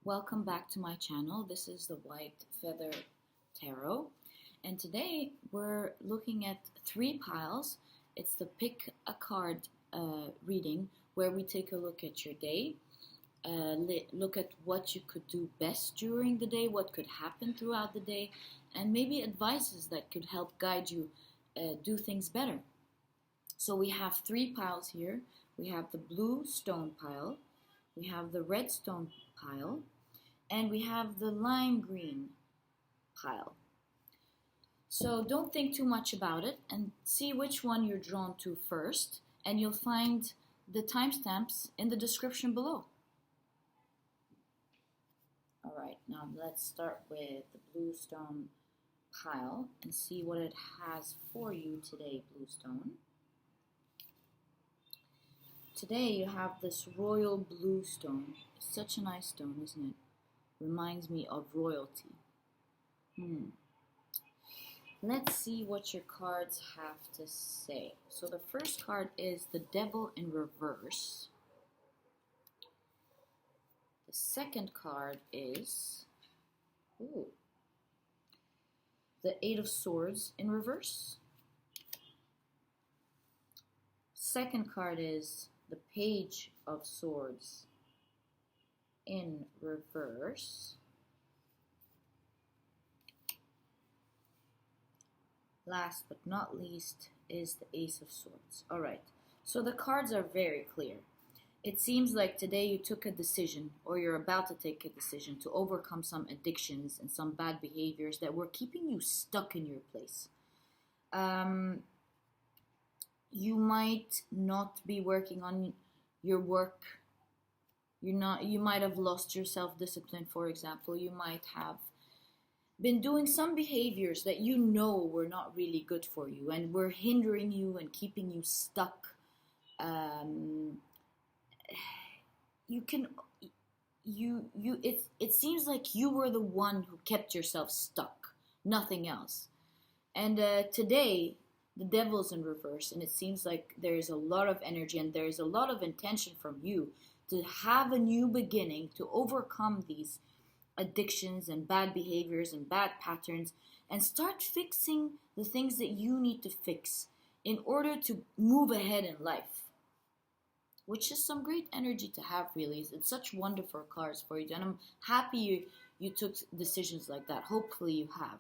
Welcome back to my channel. This is the White Feather Tarot, and today we're looking at three piles. It's the pick a card reading where we take a look at your day, look at what you could do best during the day, what could happen throughout the day, and maybe advices that could help guide you do things better. So we have three piles here. We have the blue stone pile, we have the red stone pile, and we have the lime green pile. So don't think too much about it and see which one you're drawn to first, and you'll find the timestamps in the description below. Alright, now let's start with the blue stone pile and see what it has for you today, blue stone. Today you have this royal blue stone. It's such a nice stone, isn't it? Reminds me of royalty. Let's see what your cards have to say. So the first card is the Devil in reverse. The second card is the Eight of Swords in reverse. Second card is the Page of Swords in reverse. Last but not least is the Ace of Swords. Alright, so the cards are very clear. It seems like today you took a decision, or you're about to take a decision, to overcome some addictions and some bad behaviors that were keeping you stuck in your place. You might not be working on your work. You might have lost your self-discipline, for example. You might have been doing some behaviors that you know were not really good for you and were hindering you and keeping you stuck. It seems like you were the one who kept yourself stuck, nothing else. And today, the Devil's in reverse, and it seems like there's a lot of energy and there's a lot of intention from you to have a new beginning, to overcome these addictions and bad behaviors and bad patterns, and start fixing the things that you need to fix in order to move ahead in life. Which is some great energy to have, really. It's such wonderful cards for you, and I'm happy you took decisions like that. Hopefully you have.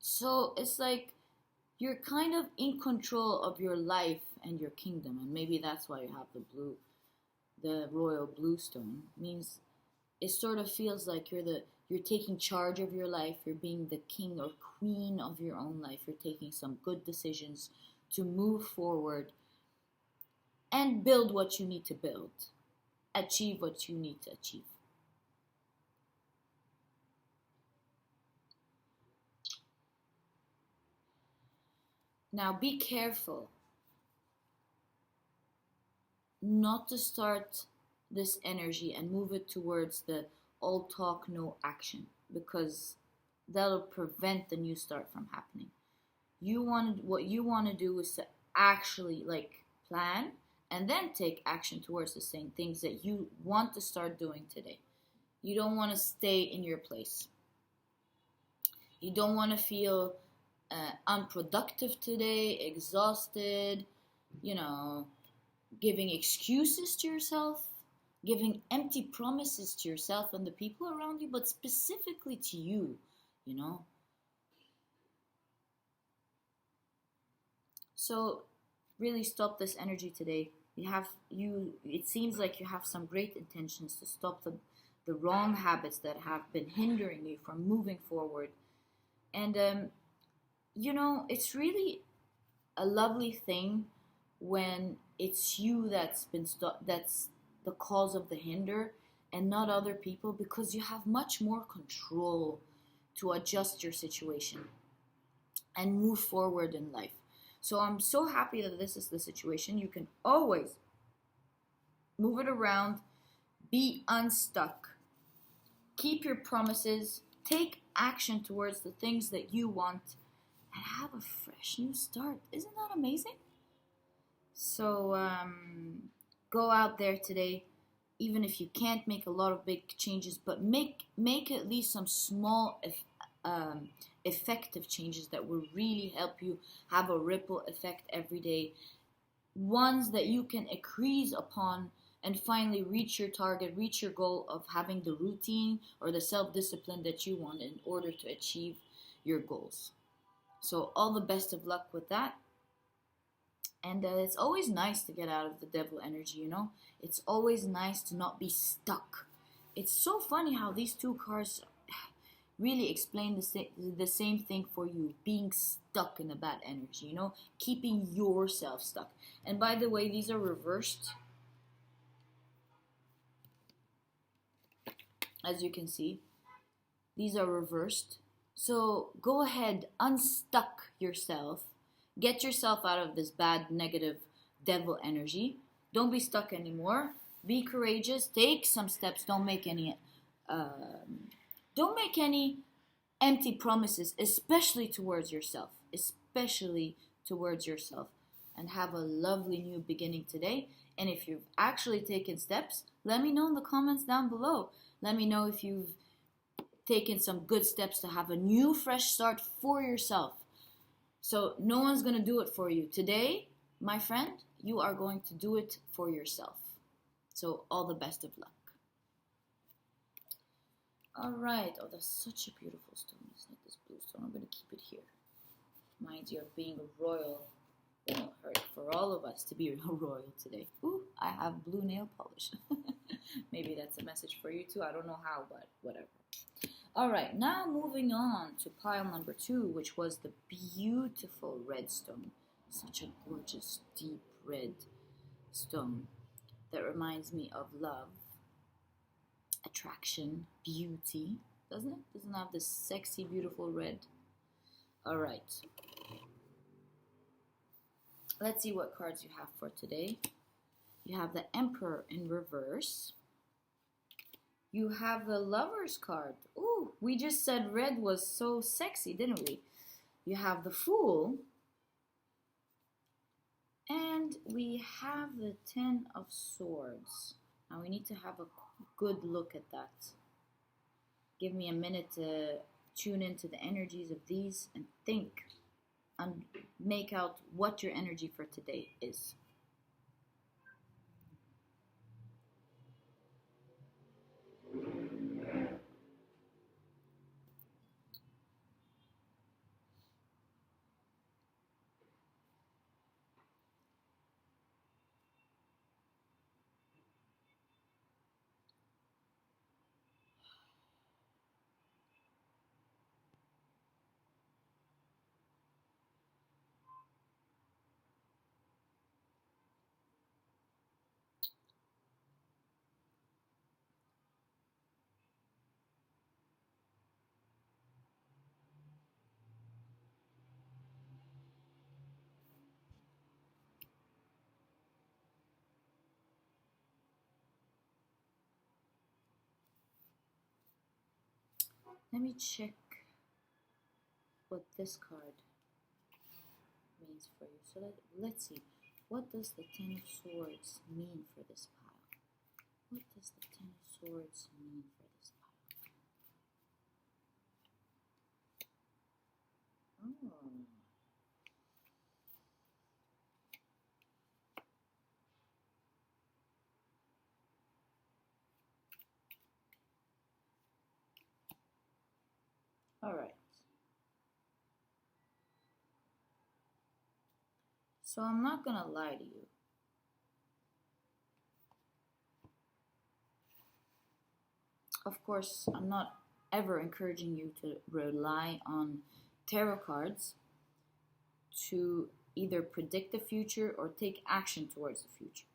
So it's like you're kind of in control of your life and your kingdom, and maybe that's why you have the royal blue stone. It means it sort of feels like you're taking charge of your life. You're being the king or queen of your own life. You're taking some good decisions to move forward and build what you need to build, achieve what you need to achieve. Now be careful not to start this energy and move it towards the all talk, no action, because that'll prevent the new start from happening. What you want to do is to actually plan and then take action towards the same things that you want to start doing today. You don't want to stay in your place. You don't want to feel unproductive today, exhausted, giving excuses to yourself, giving empty promises to yourself and the people around you, but specifically to you, So really stop this energy today. It seems like you have some great intentions to stop the wrong habits that have been hindering you from moving forward. And it's really a lovely thing when it's you that's the cause of the hinder and not other people, because you have much more control to adjust your situation and move forward in life. So I'm so happy that this is the situation. You can always move it around, be unstuck, keep your promises, take action towards the things that you want, and have a fresh new start. Isn't that amazing? So go out there today, even if you can't make a lot of big changes, but make at least some small effective changes that will really help you have a ripple effect every day, ones that you can increase upon and finally reach your target, reach your goal of having the routine or the self-discipline that you want in order to achieve your goals. So all the best of luck with that. And it's always nice to get out of the devil energy, you know? It's always nice to not be stuck. It's so funny how these two cards really explain the same thing for you. Being stuck in a bad energy, you know? Keeping yourself stuck. And by the way, these are reversed. As you can see, these are reversed. So go ahead, unstuck yourself. Get yourself out of this bad, negative devil energy. Don't be stuck anymore. Be courageous. Take some steps. Don't make any empty promises, especially towards yourself. Especially towards yourself. And have a lovely new beginning today. And if you've actually taken steps, let me know in the comments down below. Let me know if you've taken some good steps to have a new, fresh start for yourself. So no one's going to do it for you. Today, my friend, you are going to do it for yourself. So all the best of luck. All right. Oh, that's such a beautiful stone. It's like this blue stone. I'm going to keep it here. Reminds you of being a royal. It won't hurt for all of us to be a royal today. Ooh, I have blue nail polish. Maybe that's a message for you too. I don't know how, but whatever. All right, now moving on to pile number 2, which was the beautiful red stone. Such a gorgeous, deep red stone that reminds me of love, attraction, beauty. Doesn't it? Doesn't it have this sexy, beautiful red? All right. Let's see what cards you have for today. You have the Emperor in reverse. You have the Lover's card. Ooh, we just said red was so sexy, didn't we? You have the Fool. And we have the Ten of Swords. Now we need to have a good look at that. Give me a minute to tune into the energies of these and think and make out what your energy for today is. Let me check what this card means for you. So let's see. What does the Ten of Swords mean for this pile? What does the Ten of Swords mean for this pile? Oh. All right. So I'm not gonna lie to you. Of course, I'm not ever encouraging you to rely on tarot cards to either predict the future or take action towards the future.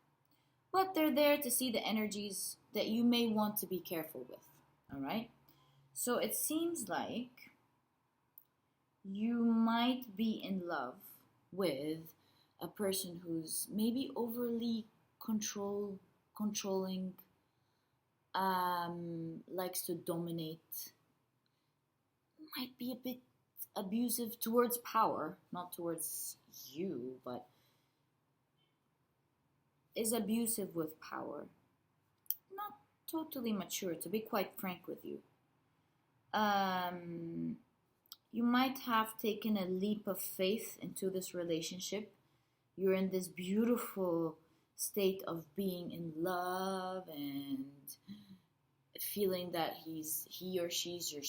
But they're there to see the energies that you may want to be careful with. All right? So it seems like you might be in love with a person who's maybe overly controlling, likes to dominate, might be a bit abusive towards power, not towards you, but is abusive with power. totally mature, to be quite frank with you. Um, you might have taken a leap of faith into this relationship. You're in this beautiful state of being in love and feeling that he or she's your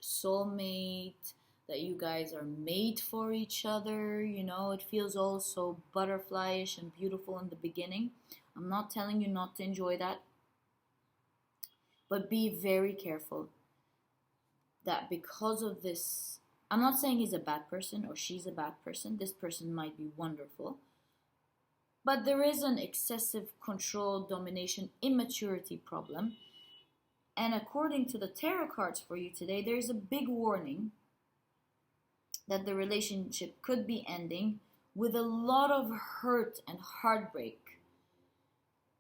soulmate, that you guys are made for each other. It feels all so butterflyish and beautiful in the beginning. I'm not telling you not to enjoy that, but be very careful that because of this, I'm not saying he's a bad person or she's a bad person. This person might be wonderful, but there is an excessive control, domination, immaturity problem. And according to the tarot cards for you today, there's a big warning that the relationship could be ending with a lot of hurt and heartbreak,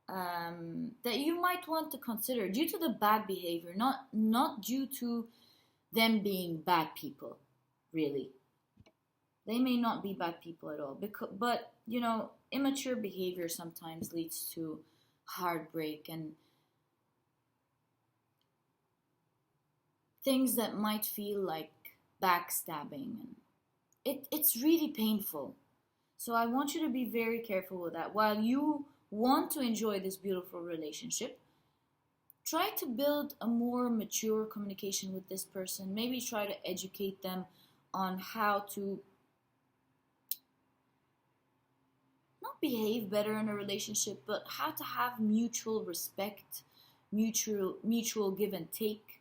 that you might want to consider due to the bad behavior, not due to them being bad people, really. They may not be bad people at all, but immature behavior sometimes leads to heartbreak and things that might feel like backstabbing, and it's really painful. So I want you to be very careful with that. While you want to enjoy this beautiful relationship, try to build a more mature communication with this person. Maybe try to educate them on how to not behave better in a relationship, but how to have mutual respect, mutual give and take,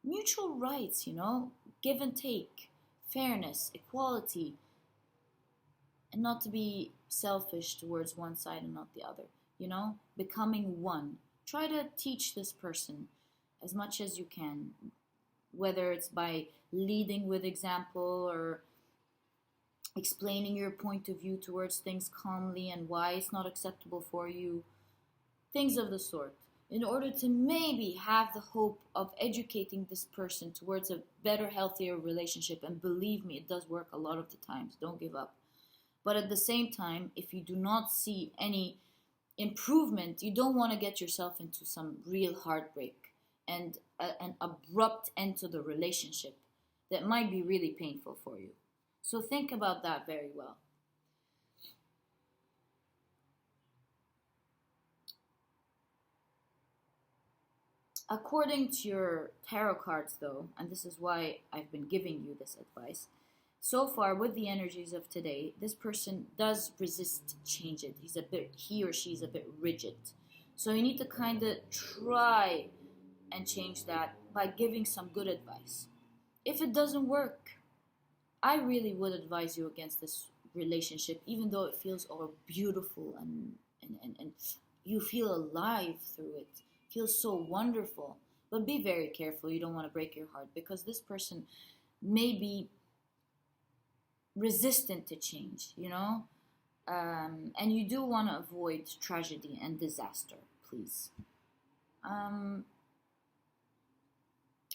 mutual rights, give and take, fairness, equality, and not to be selfish towards one side and not the other, becoming one. Try to teach this person as much as you can, whether it's by leading with example or explaining your point of view towards things calmly and why it's not acceptable for you, things of the sort, in order to maybe have the hope of educating this person towards a better, healthier relationship. And believe me, it does work a lot of the times. Don't give up. But at the same time, if you do not see any improvement, you don't want to get yourself into some real heartbreak and an abrupt end to the relationship that might be really painful for you. So think about that very well. According to your tarot cards, though, and this is why I've been giving you this advice, so far with the energies of today, this person does resist change it. He or she's a bit rigid. So you need to kind of try and change that by giving some good advice. If it doesn't work, I really would advise you against this relationship, even though it feels all beautiful and you feel alive through it. It feels so wonderful. But be very careful. You don't want to break your heart, because this person may be resistant to change, and you do want to avoid tragedy and disaster, please.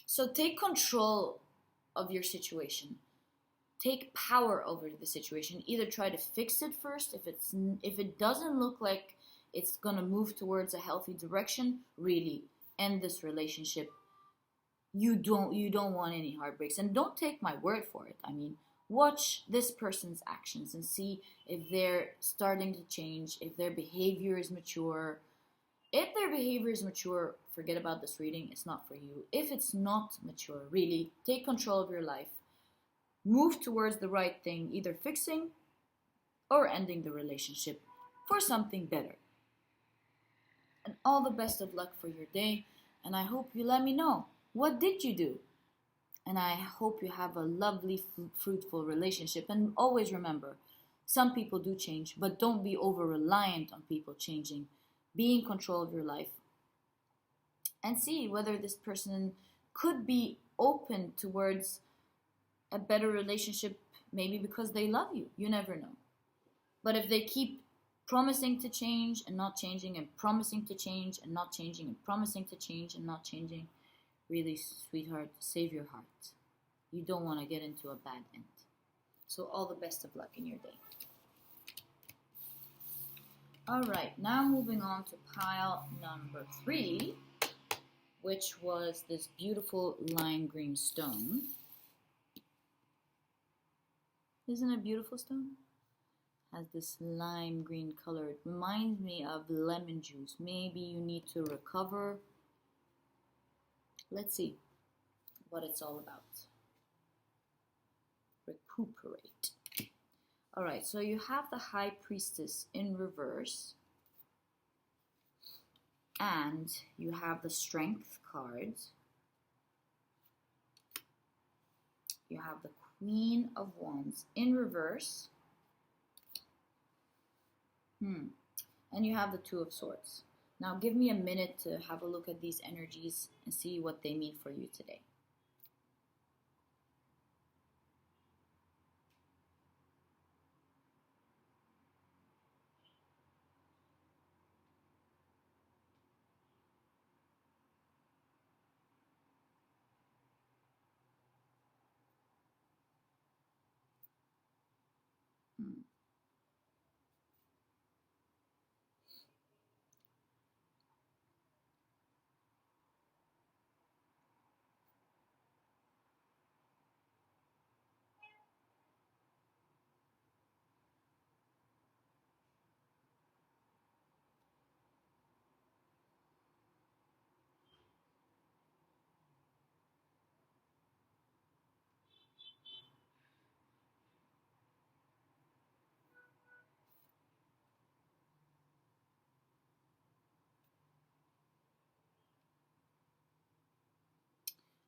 So take control of your situation. Take power over the situation. Either try to fix it first. If it doesn't look like it's gonna move towards a healthy direction, really end this relationship. You don't want any heartbreaks, and don't take my word for it. I mean, watch this person's actions and see if they're starting to change, if their behavior is mature. If their behavior is mature, forget about this reading. It's not for you. If it's not mature, really take control of your life. Move towards the right thing, either fixing or ending the relationship for something better. And all the best of luck for your day. And I hope you let me know, what did you do? And I hope you have a lovely, fruitful relationship. And always remember, some people do change, but don't be over-reliant on people changing. Be in control of your life. And see whether this person could be open towards a better relationship, maybe because they love you. You never know. But if they keep promising to change and not changing, and promising to change and not changing, and promising to change and not changing, really, sweetheart, save your heart. You don't want to get into a bad end. So all the best of luck in your day. Alright, now moving on to pile number 3, which was this beautiful lime green stone. Isn't it a beautiful stone? Has this lime green color. It reminds me of lemon juice. Maybe you need to recover. Let's see what it's all about. Recuperate. Alright, so you have the High Priestess in reverse. And you have the Strength cards. You have the Queen of Wands in reverse. And you have the Two of Swords. Now give me a minute to have a look at these energies and see what they mean for you today.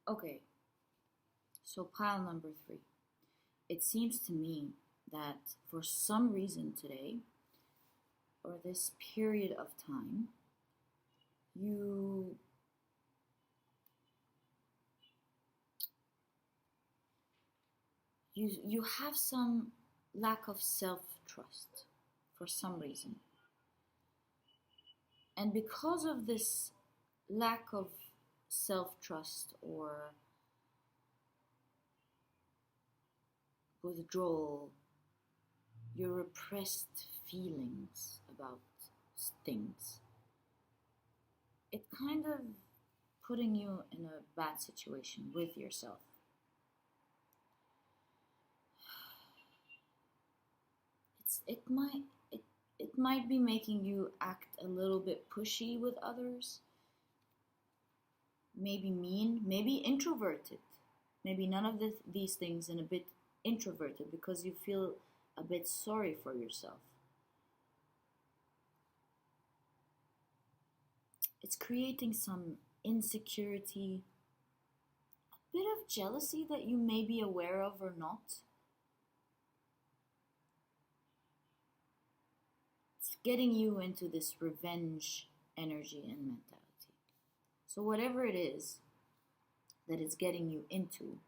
Okay, so pile number 3. It seems to me that for some reason today, or this period of time, you have some lack of self-trust for some reason. And because of this lack of self-trust or withdrawal, your repressed feelings about things, it kind of putting you in a bad situation with yourself. It might be making you act a little bit pushy with others, maybe mean, maybe introverted, maybe none of these things, and a bit introverted because you feel a bit sorry for yourself. It's creating some insecurity, a bit of jealousy that you may be aware of or not. It's getting you into this revenge energy and mentality. So whatever it is that it's getting you into,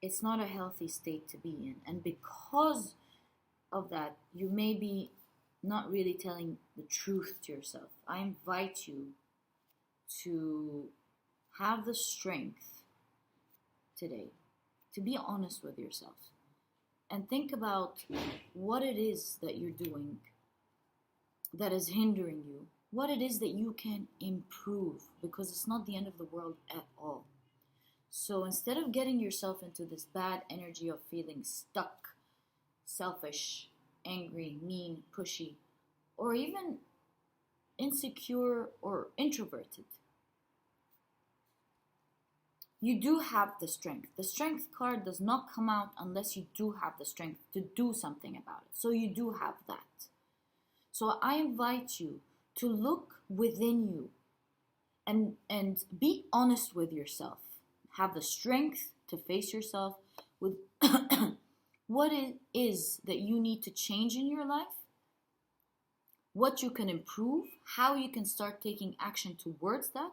it's not a healthy state to be in. And because of that, you may be not really telling the truth to yourself. I invite you to have the strength today to be honest with yourself and think about what it is that you're doing that is hindering you, what it is that you can improve, because it's not the end of the world at all. So instead of getting yourself into this bad energy of feeling stuck, selfish, angry, mean, pushy, or even insecure or introverted, you do have the strength. The strength card does not come out unless you do have the strength to do something about it. So you do have that. So I invite you to look within you and be honest with yourself. Have the strength to face yourself with what it is that you need to change in your life, what you can improve, how you can start taking action towards that,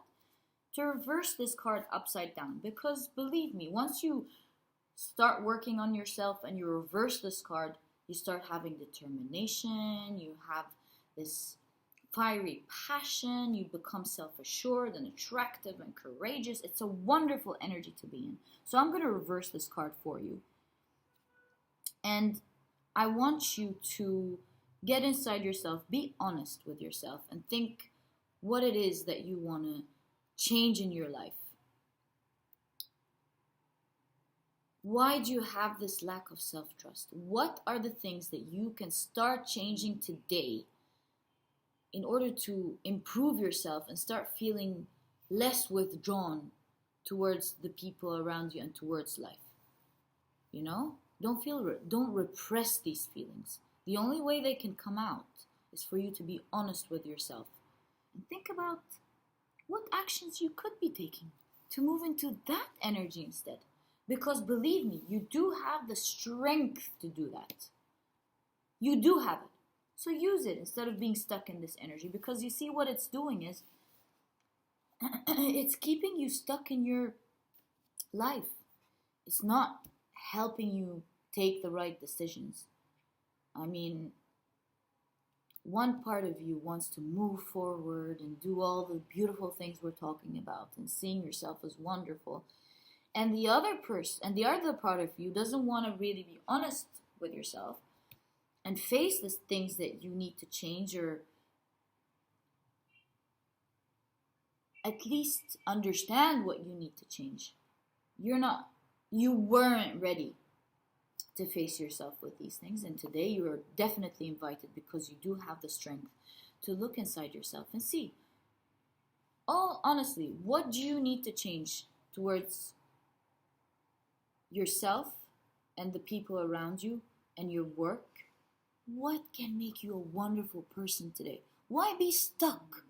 to reverse this card upside down. Because believe me, once you start working on yourself and you reverse this card, you start having determination, you have this fiery passion, you become self-assured and attractive and courageous. It's a wonderful energy to be in. So I'm going to reverse this card for you. And I want you to Get inside yourself, be honest with yourself, and think what it is that you want to change in your life. Why do you have this lack of self-trust? What are the things that you can start changing today in order to improve yourself and start feeling less withdrawn towards the people around you and towards life? You know, don't repress these feelings. The only way they can come out is for you to be honest with yourself and think about what actions you could be taking to move into that energy instead. Because believe me, you do have the strength to do that. You do have it. So use it instead of being stuck in this energy. Because you see what it's doing is it's keeping you stuck in your life. It's not helping you take the right decisions. I mean, one part of you wants to move forward and do all the beautiful things we're talking about and seeing yourself as wonderful. And the other part of you doesn't want to really be honest with yourself and face the things that you need to change, or at least understand what you need to change. You weren't ready to face yourself with these things, and today you are definitely invited, because you do have the strength to look inside yourself and see, honestly, what do you need to change towards yourself and the people around you and your work? What can make you a wonderful person today? Why be stuck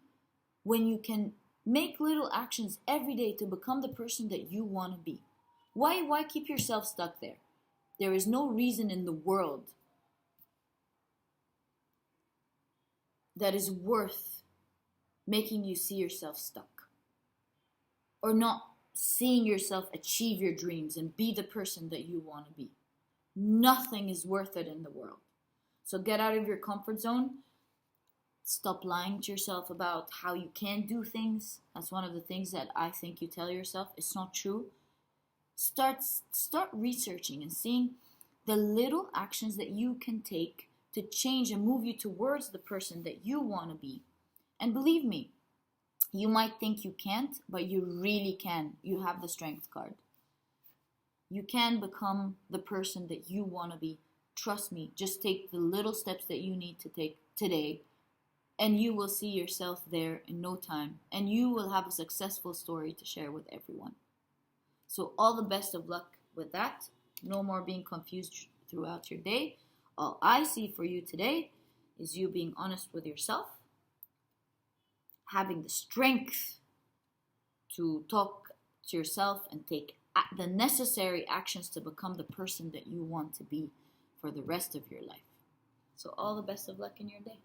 when you can make little actions every day to become the person that you want to be? Why keep yourself stuck there? There is no reason in the world that is worth making you see yourself stuck, or not seeing yourself achieve your dreams and be the person that you want to be. Nothing is worth it in the world. So get out of your comfort zone. Stop lying to yourself about how you can't do things. That's one of the things that I think you tell yourself. It's not true. Start researching and seeing the little actions that you can take to change and move you towards the person that you want to be. And believe me, you might think you can't, but you really can. You have the strength card. You can become the person that you want to be. Trust me, just take the little steps that you need to take today, and you will see yourself there in no time, and you will have a successful story to share with everyone. So all the best of luck with that. No more being confused throughout your day. All I see for you today is you being honest with yourself, having the strength to talk to yourself and take the necessary actions to become the person that you want to be for the rest of your life. So all the best of luck in your day.